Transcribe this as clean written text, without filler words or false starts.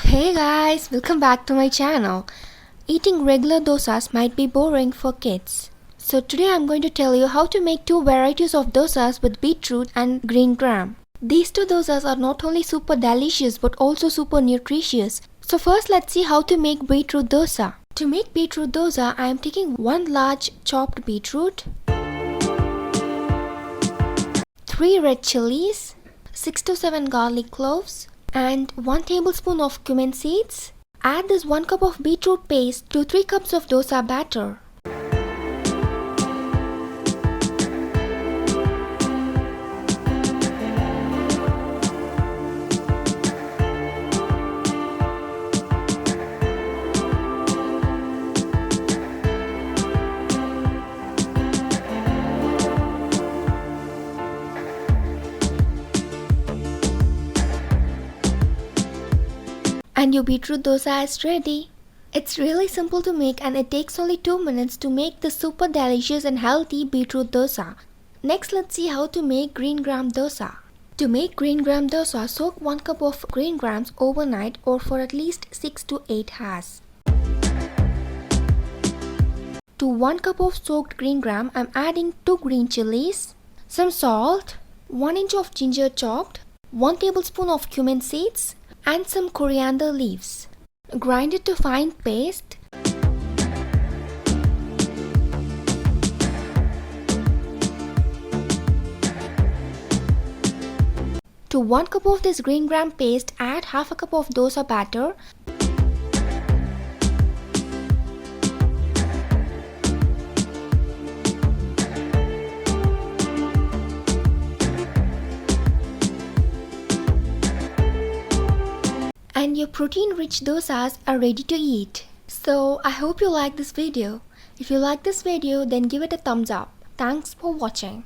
Hey guys, welcome back to my channel. Eating regular dosas might be boring for kids. So today I'm going to tell you how to make two varieties of dosas with beetroot and green gram. These two dosas are not only super delicious but also super nutritious. So first let's see how to make beetroot dosa. To make beetroot dosa, I am taking one large chopped beetroot, 3 red chilies, 6 to 7 garlic cloves, and 1 tablespoon of cumin seeds. Add this 1 cup of beetroot paste to 3 cups of dosa batter. And your beetroot dosa is ready. It's really simple to make and it takes only 2 minutes to make the super delicious and healthy beetroot dosa. Next, let's see how to make green gram dosa. To make green gram dosa, soak 1 cup of green grams overnight or for at least 6 to 8 hours. To 1 cup of soaked green gram, I'm adding 2 green chilies, some salt, 1 inch of ginger chopped, 1 tablespoon of cumin seeds, and some coriander leaves. Grind it to fine paste. To 1 cup of this green gram paste, add half a cup of dosa batter. And your protein-rich dosas are ready to eat. So I hope you like this video. If you like this video, then give it a thumbs up. Thanks for watching.